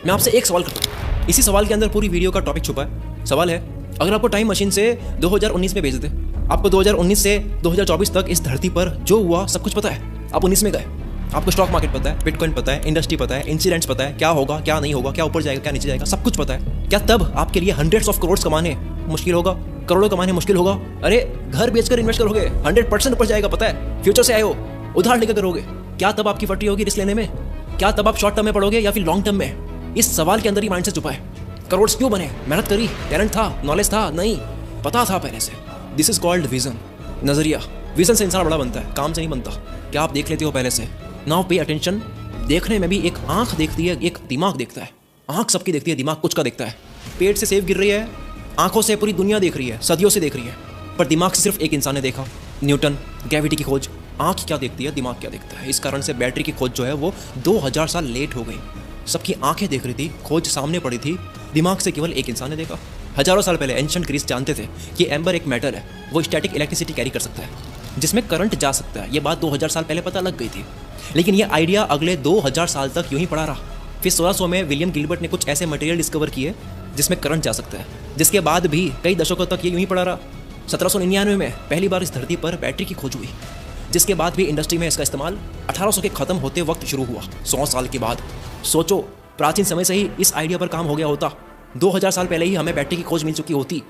मैं आपसे एक सवाल करता हूँ, इसी सवाल के अंदर पूरी वीडियो का टॉपिक छुपा है। सवाल है, अगर आपको टाइम मशीन से 2019 में भेज देते, आपको 2019 से 2024 तक इस धरती पर जो हुआ सब कुछ पता है। आप 19 में गए, आपको स्टॉक मार्केट पता है, बिटकॉइन पता है, इंडस्ट्री पता है, इंसिडेंट्स पता है, क्या होगा क्या नहीं होगा, क्या ऊपर जाएगा क्या नीचे जाएगा, सब कुछ पता है। क्या तब आपके लिए हंड्रेड्स ऑफ करोड़ कमाने मुश्किल होगा? करोड़ों कमाने मुश्किल होगा? अरे घर बेचकर इन्वेस्ट करोगे, 100% ऊपर जाएगा, पता है, फ्यूचर से आए हो, उधार लेकर करोगे। क्या तब आपकी फटी होगी रिस्क लेने में? क्या तब आप शॉर्ट टर्म में पढ़ोगे या फिर लॉन्ग टर्म में? इस सवाल के अंदर ही माइंड से छुपा है। करोड़ क्यों बने? मेहनत करी, टैलेंट था, नॉलेज था? नहीं, पता था पहले से। दिस इज कॉल्ड विजन, नजरिया। विजन से इंसान बड़ा बनता है, काम से नहीं बनता। क्या आप देख लेते हो पहले से? Now pay attention. देखने में भी एक आंख देखती है, एक दिमाग देखता है। आंख सबकी देखती है, दिमाग कुछ का देखता है। पेट से सेब गिर रही है, आंखों से पूरी दुनिया देख रही है, सदियों से देख रही है, पर दिमाग से सिर्फ एक इंसान ने देखा, न्यूटन। ग्रेविटी की खोज, आंख क्या देखती है, दिमाग क्या देखता है। इस कारण से बैटरी की खोज जो है वो 2000 साल लेट हो गई। सबकी आंखें देख रही थी, खोज सामने पड़ी थी, दिमाग से केवल एक इंसान ने देखा। हजारों साल पहले एंशिएंट ग्रीस जानते थे कि एम्बर एक मेटल है, वो स्टैटिक इलेक्ट्रिसिटी कैरी कर सकता है, जिसमें करंट जा सकता है। ये बात 2000 साल पहले पता लग गई थी, लेकिन ये आइडिया अगले 2000 साल तक यूं ही पड़ा रहा। फिर 1600 में विलियम गिलबर्ट ने कुछ ऐसे मटेरियल डिस्कवर किए जिसमें करंट जा सकता है, जिसके बाद भी कई दशकों तक ये यूं ही पड़ा रहा। 1799 में पहली बार इस धरती पर बैटरी की खोज हुई, जिसके बाद भी इंडस्ट्री में इसका इस्तेमाल 1800 के खत्म होते वक्त शुरू हुआ, 100 साल के बाद। सोचो, प्राचीन समय से ही इस आइडिया पर काम हो गया होता, 2000 साल पहले ही हमें बैटरी की खोज मिल चुकी होती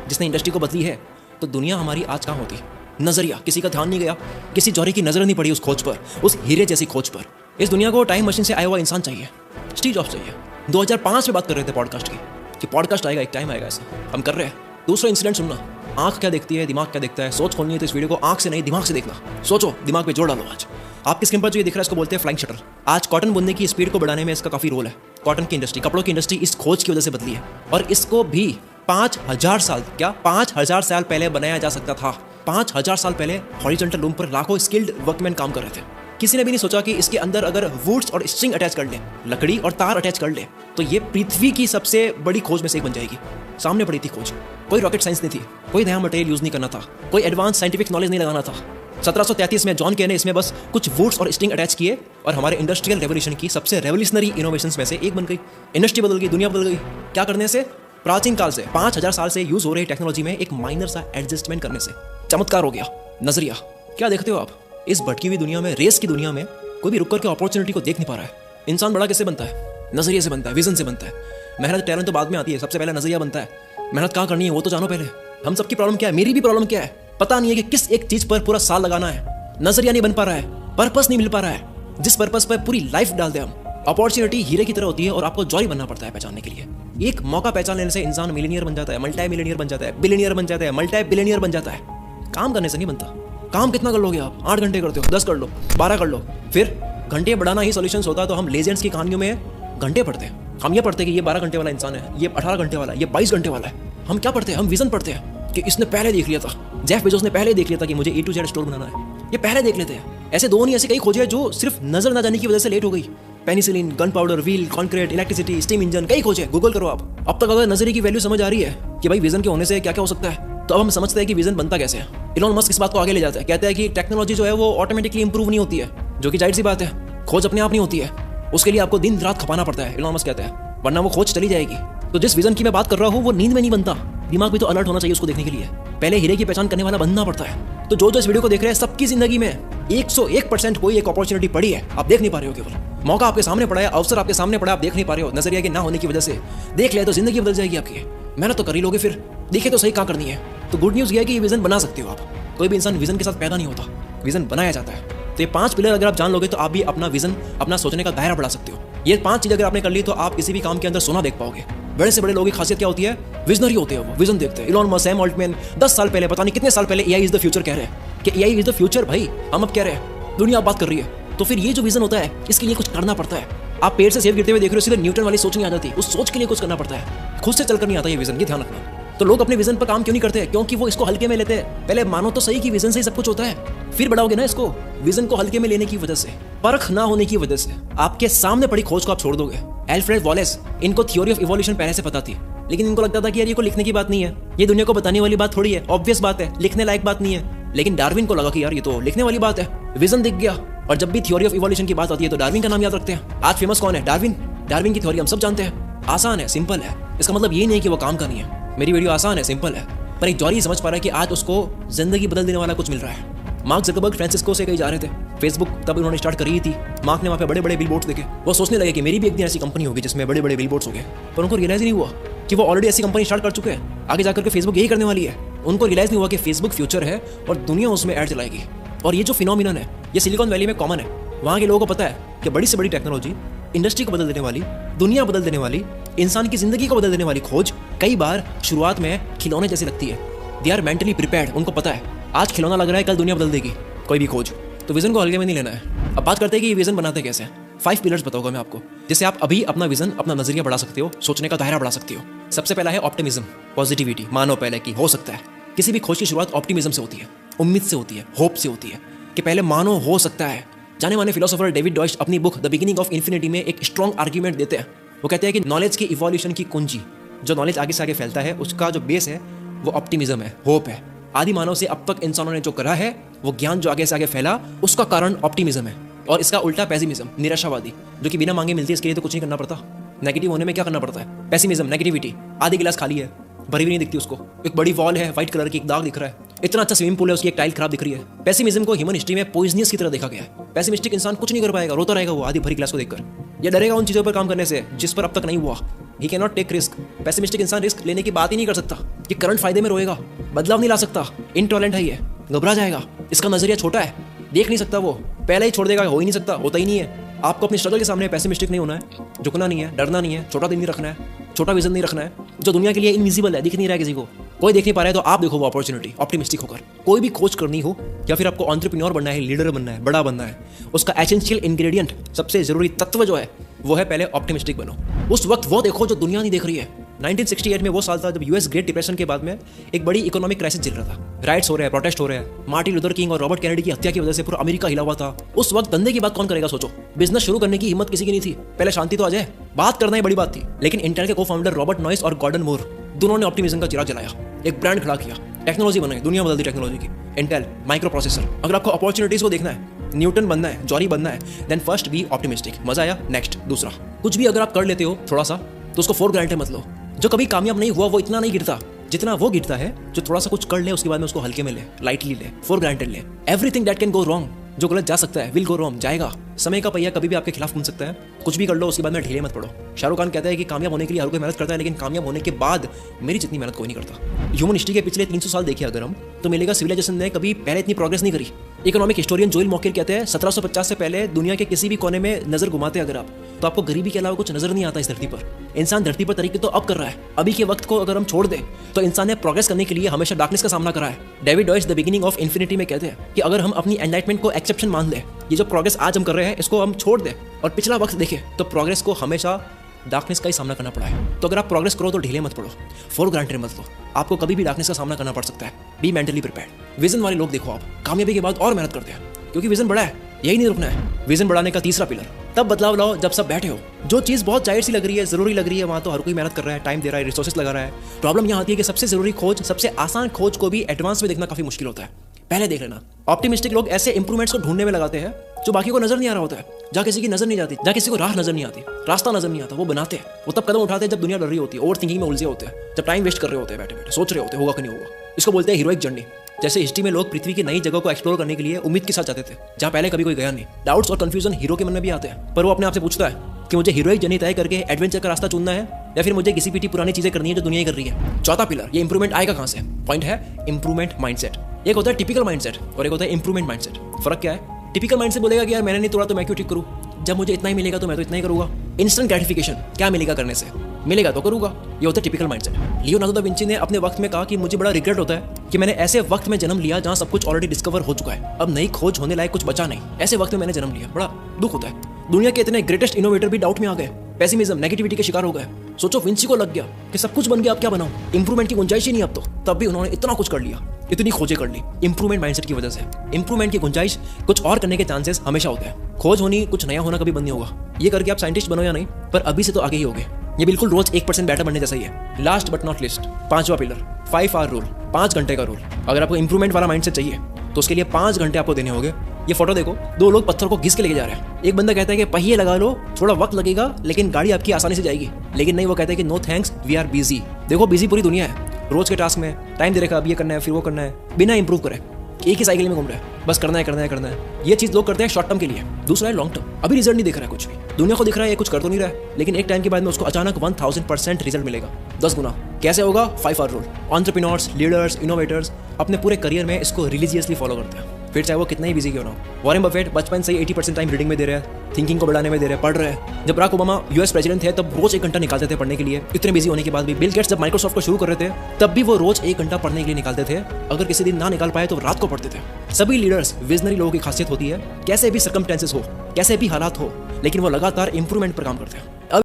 जिसने इंडस्ट्री को बदली है, तो दुनिया हमारी आज कहाँ होती? नजरिया, किसी का ध्यान नहीं गया, किसी जौहरी की नजर नहीं पड़ी उस खोज पर, उस हीरे जैसी खोज पर। इस दुनिया को टाइम मशीन से आया हुआ इंसान चाहिए, स्टीव जॉब्स चाहिए। 2005 में बात कर रहे थे पॉडकास्ट की, कि पॉडकास्ट आएगा, एक टाइम आएगा, ऐसा हम कर रहे हैं। दूसरा इंसिडेंट सुनना, आंख क्या देखती है, दिमाग क्या देखता है। सोच खोलनी है तो इस वीडियो को आंख से नहीं दिमाग से देखना। सोचो, दिमाग पे जोर डालो। आज आपकी स्क्रीन पर जो ये दिख रहा है इसको बोलते हैं फ्लाइंग शटर। आज कॉटन बुनने की स्पीड को बढ़ाने में इसका काफी रोल है। कॉटन की इंडस्ट्री, कपड़ों की इंडस्ट्री इस खोज की वजह से बदली है, और इसको भी 5000 साल, क्या 5000 साल पहले बनाया जा सकता था। 5000 साल पहले हॉरिजॉन्टल लूम पर लाखों स्किल्ड वर्कमैन काम कर रहे थे। किसी ने भी नहीं सोचा कि इसके अंदर अगर वुड्स और स्ट्रिंग अटैच कर ले, लकड़ी और तार अटैच कर ले, तो ये पृथ्वी की सबसे बड़ी खोज में से एक बन जाएगी। सामने पड़ी थी खोज, कोई रॉकेट साइंस नहीं थी, कोई नया मटेरियल यूज नहीं करना था, कोई एडवांस साइंटिफिक नॉलेज नहीं लगाना था। 1733 में जॉन के ने इसमें बस कुछ वुड्स और स्ट्रिंग अटैच किए, और हमारे इंडस्ट्रियल रेवोल्यूशन की सबसे रेवोल्यूशनरी इनोवेशंस में से एक बन गई। इंडस्ट्री बदल गई, दुनिया बदल गई। क्या करने से? प्राचीन काल से 5000 साल से यूज हो रही टेक्नोलॉजी में एक माइनर सा एडजस्टमेंट करने से चमत्कार हो गया। नजरिया, क्या देखते हो आप? इस भटकी हुई दुनिया में, रेस की दुनिया में कोई भी रुक कर के अपॉर्चुनिटी को देख नहीं पा रहा है। इंसान बड़ा कैसे बनता है? नजरिए से बनता है, विजन से बनता है। मेहनत टैलेंट तो बाद में आती है, सबसे पहले नजरिया बनता है। मेहनत कहाँ करनी है वो तो जानो पहले। हम सबकी प्रॉब्लम क्या है? मेरी भी प्रॉब्लम क्या है? पता नहीं है कि किस एक चीज पर पूरा साल लगाना है। नजरिया नहीं बन पा रहा है, पर्पस नहीं मिल पा रहा है, जिस पर्पस पर पूरी लाइफ डाल दे हम। अपॉर्चुनिटी हीरे की तरह होती है और आपको जॉरी बनना पड़ता है पहचानने के लिए। एक मौका पहचान लेने से इंसान मिलियनियर बन जाता है, मल्टी मिलियनियर बन जाता है, बिलियनियर बन जाता है, मल्टी बिलियनियर बन जाता है। काम करने से नहीं बनता। काम कितना कर लोगे आप? 8 घंटे करते हो, 10 कर लो, 12 कर लो। फिर घंटे बढ़ाना ही सॉल्यूशंस होता तो हम लेजेंड्स की कहानियों में घंटे पढ़ते हैं। हम ये पढ़ते हैं कि ये 12 घंटे वाला इंसान है, ये 18 घंटे वाला है, ये 22 घंटे वाला है। हम क्या पढ़ते हैं? हम विजन पढ़ते हैं कि इसने पहले देख लिया था, जेफ बेजोस ने पहले देख लिया था कि मुझे A to Z स्टोर बनाना है। ये पहले देख लेते हैं। ऐसे दो नहीं, ऐसे कई खोजें जो सिर्फ नजर ना जाने की वजह से लेट हो गई। Penicillin, gun powder, wheel, concrete, electricity, steam engine, कई खोजें, गूगल करो आप। अब तक अगर नजरिए की वैल्यू समझ आ रही है कि भाई विजन के होने से क्या क्या हो सकता है, तो अब हम समझते हैं कि विजन बनता कैसे है। इलॉन मस्क इस बात को आगे ले जाता है, कहता है कि टेक्नोलॉजी जो है वो ऑटोमेटिकली इंप्रूव नहीं होती है, जो कि जाहिर सी बात है। खोज अपने आप नहीं होती है, उसके लिए आपको दिन रात खपाना पड़ता है, इलॉन मस्क कहता है, वरना वो खोज चली जाएगी। तो जिस विजन की मैं बात कर रहा हूँ वो नींद में नहीं बनता, दिमाग भी तो अलर्ट होना चाहिए उसको देखने के लिए। पहले हीरे की पहचान करने वाला बनना पड़ता है। तो जो इस वीडियो को देख रहे हैं, सबकी जिंदगी में 101% कोई एक अपॉर्चुनिटी पड़ी है, आप देख नहीं पा रहे हो। केवल मौका आपके सामने पड़ा है, अवसर आपके सामने पड़ा है, आप देख नहीं पा रहे हो। नजरिया के ना होने की वजह से देख लिया तो जिंदगी बदल जाएगी आपकी। मेहनत तो कर ही लोगे, फिर देखे तो सही कहाँ करनी है। तो गुड न्यूज़ ये है कि ये विजन बना सकते हो आप। कोई भी इंसान विजन के साथ पैदा नहीं होता, विजन बनाया जाता है। तो ये 5 पिलर अगर आप जान लोगे तो आप भी अपना विजन, अपना सोचने का दायरा बढ़ा सकते हो। ये 5 चीज़ अगर आपने कर ली तो आप किसी भी काम के अंदर सोना देख पाओगे। बड़े से बड़े लोगों की खासियत क्या होती है? विजनरी होते हैं, वो विजन देखते हैं। इलॉन मस्क, सैम ऑल्टमैन 10 साल पहले, पता नहीं कितने साल पहले AI इज द फ्यूचर कह रहे हैं कि AI इज द फ्यूचर। भाई हम अब कह रहे हैं, दुनिया बात कर रही है। तो फिर ये जो विजन होता है, इसके लिए कुछ करना पड़ता है। आप पेड़ से सेब गिरते हुए देख रहे हो, सीधे न्यूटन वाली सोच नहीं आ जाती, उस सोच के लिए कुछ करना पड़ता है। खुद से चलकर नहीं आता ये विजन, ये ध्यान रखना। तो लोग अपने विजन पर काम क्यों नहीं करते? क्योंकि वो इसको हल्के में लेते हैं। पहले मानो तो सही कि विजन से ही सब कुछ होता है, फिर बढ़ाओगे ना इसको। विजन को हल्के में लेने की वजह से, परख ना होने की वजह से आपके सामने पड़ी खोज को आप छोड़ दोगे। एल्फ्रेड वॉलेस, इनको थ्योरी ऑफ इवोल्यूशन पहले से पता थी, लेकिन इनको लगता था कि यार ये को लिखने की बात नहीं है, ये दुनिया को बताने वाली बात थोड़ी है, ऑब्वियस बात है, लिखने लायक बात नहीं है। लेकिन डार्विन को लगा कि यार ये तो लिखने वाली बात है, विजन दिख गया। और जब भी थ्योरी ऑफ इवोल्यूशन की बात आती है तो डार्विन का नाम याद रखते हैं। आज फेमस कौन है? डार्विन। डार्विन की थ्योरी हम सब जानते हैं, आसान है, सिंपल है। इसका मतलब ये नहीं है कि वो काम का नहीं है। मेरी वीडियो आसान है, सिंपल है, पर एक जॉरी समझ पा रहा है कि आज उसको जिंदगी बदल देने वाला कुछ मिल रहा है। मार्क ज़करबर्ग फ्रांसिस्को से कहीं जा रहे थे, फेसबुक तब उन्होंने स्टार्ट करी ही थी। मार्क ने वहाँ पे बड़े बड़े बिलबोर्ड्स देखे, वो सोचने लगे कि मेरी भी एक दिन ऐसी कंपनी होगी जिसमें बड़े बड़े बिलबोर्ड्स होंगे, पर उनको रियलाइज नहीं हुआ कि वो ऑलरेडी ऐसी कंपनी स्टार्ट कर चुके हैं। आगे जाकर के फेसबुक यही करने वाली है। उनको रियलाइज नहीं हुआ कि फेसबुक फ्यूचर है और दुनिया उसमें ऐड चलाएगी। और ये जो फिनोमिनन है ये सिलिकॉन वैली में कॉमन है। वहाँ के लोगों को पता है कि बड़ी से बड़ी टेक्नोलॉजी, इंडस्ट्री को बदल देने वाली, दुनिया बदल देने वाली, इंसान की जिंदगी को बदल देने वाली खोज कई बार शुरुआत में खिलौने जैसी लगती है। They are mentally prepared. उनको पता है आज खिलौना लग रहा है, कल दुनिया बदल देगी कोई भी खोज। तो विजन को हल्के में नहीं लेना है। अब बात करते हैं कि ये विजन बनाते कैसे। 5 पिलर्स बताऊंगा मैं आपको, जिससे आप अभी अपना विजन, अपना नजरिया बढ़ा सकते हो, सोचने का दायरा बढ़ा सकते हो। सबसे पहला है ऑप्टिमिज्म, पॉजिटिविटी। मानो पहले कि हो सकता है। किसी भी खोज की शुरुआत ऑप्टिमिज्म से होती है, उम्मीद से होती है, होप से होती है कि पहले मानो हो सकता है। जाने माने फिलोसोफर डेविड डॉयच अपनी book the beginning of infinity में एक स्ट्रॉन्ग आर्ग्यूमेंट देते हैं। वो कहते हैं कि नॉलेज की इवोल्यूशन की कुंजी, जो नॉलेज आगे से आगे फैलता है, उसका जो बेस है वो ऑप्टिमिज्म है, होप है। आदि मानव से अब तक इंसानों ने जो करा है, वो ज्ञान जो आगे से आगे फैला, उसका कारण ऑप्टिमिज्म है। और इसका उल्टा पेसिमिज्म, निराशावादी, जो कि बिना मांगे मिलती है, इसके लिए तो कुछ नहीं करना पड़ता। नेगेटिव होने में क्या करना पड़ता है? Pessimism, negativity. आधी गिलास खाली है, भरी हुई नहीं दिखती उसको, एक बड़ी वॉल है व्हाइट कलर की, एक दाग दिख रहा है, इतना अच्छा स्विमिंग पूल है, उसकी एक टाइल खराब दिख रही है। पेसिमिज्म को ह्यूमन हिस्ट्री में पॉइजनियस की तरह देखा गया है। पेसिमिस्टिक इंसान कुछ नहीं कर पाएगा, रोता रहेगा वो आधी भरी गिलास को देखकर, या डरेगा उन चीजों पर काम करने से जिस पर अब तक नहीं हुआ। He can not take risk. Pessimistic इंसान रिस्क लेने की बात ही नहीं कर सकता। ये करंट फायदे में रोएगा, बदलाव नहीं ला सकता, इनटॉलरेंट है, ये घबरा जाएगा, इसका नजरिया छोटा है, देख नहीं सकता, वो पहले ही छोड़ देगा, हो ही नहीं सकता, होता ही नहीं है। आपको अपनी स्ट्रगल के सामने पेसिमिस्टिक नहीं होना है, झुकना नहीं है, डरना नहीं है, छोटा दिल नहीं रखना है, छोटा विजन नहीं रखना है। जो दुनिया के लिए इनविजिबल है, दिख नहीं रहा है किसी को, कोई देख नहीं पा रहा है, तो आप देखो वो अपॉर्चुनिटी, ऑप्टिमिस्टिक होकर। कोई भी खोज करनी हो या फिर आपको एंटरप्रेन्योर बनना है, लीडर बनना है, बड़ा बनना है, उसका एसेंशियल इंग्रेडिएंट, सबसे जरूरी तत्व जो है वो है पहले ऑप्टिमिस्टिक बनो। उस वक्त वो देखो जो दुनिया नहीं देख रही है। 1968 में वो साल था जब यूएस ग्रेट डिप्रेशन के बाद में एक बड़ी इकोनॉमिक क्राइसिस चल रहा था। राइट्स हो रहे हैं, प्रोटेस्ट हो रहे हैं। मार्टिन लूथर किंग और रॉबर्ट कैनेडी की हत्या की वजह से पूरा अमेरिका हिला हुआ था। उस वक्त धंधे की बात कौन करेगा सोचो। बिजनेस शुरू करने की हिम्मत किसी की नहीं थी। पहले शांति तो आ जाए, बात करना ही बड़ी बात थी। लेकिन इंटेल के को-फाउंडर रॉबर्ट नॉइस और गॉर्डन मूर दोनों ने ऑप्टिमिज्म का चिराग जलाया, एक ब्रांड खड़ा किया, टेक्नोलॉजी बनाई, दुनिया बदल दी टेक्नोलॉजी की। Intel, micro processor. अगर आपको अपॉर्चुनिटीज को देखना है, न्यूटन बनना है, जॉरी बनना है, देन फर्स्ट बी ऑप्टिमिस्टिक। मजा आया? नेक्स्ट दूसरा। कुछ भी अगर आप कर लेते हो थोड़ा सा, तो उसको फॉर ग्रांटेड मत लो। जो कभी कामयाब नहीं हुआ वो इतना नहीं गिरता जितना वो गिरता है जो थोड़ा सा कुछ कर ले, उसके बाद में उसको हल्के में ले, लाइटली ले, फॉर ग्रांटेड ले। Everything that can go wrong, जो गलत जा सकता है, विल गो रॉन्ग, जाएगा। समय का पहिया कभी भी आपके खिलाफ घूम सकता है। कुछ भी कर लो उसके बाद में ढीले मत पड़ो। शाहरुख खान कहता है कि कामयाब होने के लिए हर कोई मेहनत करता है, लेकिन कामयाब होने के बाद मेरी जितनी मेहनत कोई नहीं करता। ह्यूमन हिस्ट्री के पिछले 300 साल देखिए अगर हम, तो मिलेगा सिविलाइजेशन ने कभी पहले इतनी प्रोग्रेस नहीं करी। इकोनॉमिक हिस्टोरियन जोएल मॉकेल कहते हैं 1750 से पहले दुनिया के किसी भी कोने में नजर घुमाते अगर आप, तो आपको गरीबी के अलावा कुछ नजर नहीं आता इस धरती पर। इंसान धरती पर तरीके तो अब कर रहा है। अभी के वक्त को अगर हम छोड़ दें तो इंसान ने प्रोग्रेस करने के लिए हमेशा डार्कनेस का सामना करा है। David Deutsch the beginning of infinity में कहते हैं कि अगर हम अपनी एनलाइटमेंट को एक्सेप्शन मान लें, ये जो प्रोग्रेस आज हम कर रहे हैं इसको हम छोड़ दें और पिछला वक्त देखें, तो प्रोग्रेस को हमेशा डार्कनेस का ही सामना करना पड़ा है। तो अगर आप प्रोग्रेस करो तो ढीले मत पड़ो, फॉर ग्रांटेड मत लो। आपको कभी भी डार्कनेस का सामना करना पड़ सकता है। Be mentally prepared. विजन वाले लोग देखो आप कामयाबी के बाद और मेहनत करते हैं, क्योंकि विजन बड़ा है, यही नहीं रुकना है। विजन बढ़ाने का तीसरा पिलर, तब बदलाव लाओ जब सब बैठे हो। जो चीज़ बहुत जाहिर सी लग रही है, जरूरी लग रही है, वहाँ तो हर कोई मेहनत कर रहा है, टाइम दे रहा है, रिसोर्सेस लगा रहा है। प्रॉब्लम यहाँ आती है कि सबसे जरूरी खोज, सबसे आसान खोज को भी एडवांस में देखना काफी मुश्किल होता है। पहले देख लेना। ऑप्टिमिस्टिक लोग ऐसे इंप्रूवमेंट्स को ढूंढने में लगाते हैं जो बाकी को नजर नहीं आ रहा होता है, जहाँ किसी की नजर नहीं जाती, जहाँ किसी को राह नजर नहीं आती, रास्ता नजर नहीं आता, वो बनाते हैं। वो तब कदम उठाते हैं जब दुनिया डर रही होती है, ओवर थिंकिंग में उलझे होते हैं, जब टाइम वेस्ट कर रहे होते हैं, बैठे बैठे सोच रहे होते हैं होगा कि नहीं होगा। इसको बोलते हैं हीरोइक जर्नी। जैसे हिस्ट्री में लोग पृथ्वी की नई जगह को एक्सप्लोर करने के लिए उम्मीद के साथ जाते थे, जहाँ पहले कभी कोई गया नहीं। डाउट्स और कंफ्यूजन हीरो के मन में भी आते हैं, पर वो अपने आप से पूछता है कि मुझे हीरोइक जर्नी तय करके एडवेंचर का रास्ता चुनना है या फिर मुझे किसी पीटी पुरानी चीजें करनी है जो दुनिया कर रही है। चौथा पिलर, ये इंप्रूवमेंट आएगा कहाँ से? पॉइंट है इंप्रूवमेंट माइंडसेट। एक होता है टिपिकल माइंडसेट और एक होता है इंप्रूवमेंट माइंडसेट। फर्क क्या है? टिपिकल माइंडसेट बोलेगा कि यार मैंने नहीं तोड़ा तो मैं क्यों ठीक करूँ, जब मुझे इतना ही मिलेगा तो मैं तो इतना ही करूँगा। इंस्टेंट ग्रेटिफिकेशन, क्या मिलेगा करने से, मिलेगा तो करूँगा, ये होता है typical mindset. Leonardo da Vinci ने अपने वक्त में कहा कि मुझे बड़ा रिग्रेट होता है कि मैंने ऐसे वक्त में जन्म लिया जहाँ सब कुछ ऑलरेडी डिस्कवर हो चुका है, अब नई खोज होने लायक कुछ बचा नहीं। ऐसे वक्त में मैंने जन्म लिया, बड़ा दुख होता है। दुनिया के इतने ग्रेटेस्ट इनोवेटर भी डाउट में आ गए, पेसिमिज्म, नेगेटिविटी के शिकार हो गए। सोचो विंची को लग गया कि सब कुछ बन गया, अब क्या बनाऊं, इंप्रूवमेंट की गुंजाइश ही नहीं अब तो, तब भी उन्होंने इतना कुछ कर लिया, इतनी खोजें कर ली इंप्रूवमेंट माइंडसेट की वजह से। इंप्रूवमेंट की गुंजाइश, कुछ और करने के चांसेस हमेशा होते हैं। खोज होनी, कुछ नया होना कभी बंद नहीं होगा। ये करके आप साइंटिस्ट बनो या नहीं, पर अभी से तो आगे ही होगे। ये बिल्कुल रोज 1% बेटर बनने जैसा ही है। लास्ट बट नॉट लिस्ट, पांचवा पिलर, 5 आवर रूल, 5 घंटे का रूल। अगर आपको इंप्रूवमेंट वाला माइंडसेट चाहिए तो उसके लिए 5 घंटे आपको देने होंगे। ये फोटो देखो, दो लोग पत्थर को घिस के लेके जा रहे हैं। एक बंदा कहता है कि पहिए लगा लो, थोड़ा वक्त लगेगा लेकिन गाड़ी आपकी आसानी से जाएगी। लेकिन नहीं, वो कहता है कि no thanks, we are busy. देखो बिजी पूरी दुनिया है, रोज के टास्क में टाइम दे रखा, अब ये करना है फिर वो करना है, बिना इंप्रूव करे एक ही साइकिल में घूम रहा है, बस करना है करना है करना है। ये चीज लोग करते हैं शॉर्ट टर्म के लिए। दूसरा है लॉन्ग टर्म, अभी रिजल्ट नहीं दिख रहा है कुछ भी, दुनिया को दिख रहा है ये कुछ कर तो नहीं रहा है, लेकिन एक टाइम के बाद में उसको अचानक 1000% रिजल्ट मिलेगा, 10 गुना। कैसे होगा? 5R rule. Entrepreneurs, leaders, innovators अपने पूरे करियर में इसको रिलीजियसली फॉलो करते हैं, फिर चाहे वो कितना ही बिजी क्यों ना हो। वॉरेन बफेट बचपन से ही 80% टाइम रीडिंग में दे रहे हैं, थिंकिंग को बढ़ाने में दे रहे हैं, पढ़ रहे हैं। जब बराक ओबामा यूएस प्रेसिडेंट थे तब रोज 1 घंटा निकालते थे पढ़ने के लिए, इतने बिजी होने के बाद भी। बिल गेट्स जब माइक्रोसॉफ्ट को शुरू कर रहे थे तब भी वो रोज 1 घंटा पढ़ने के लिए निकालते थे, अगर किसी दिन ना निकाल पाए तो रात को पढ़ते थे। सभी लीडर्स, विजनरी लोगों की खासियत होती है, कैसे भी सर्कमस्टेंसेस हो, कैसे भी हालात हो, लेकिन वो लगातार इंप्रूवमेंट पर काम करते हैं।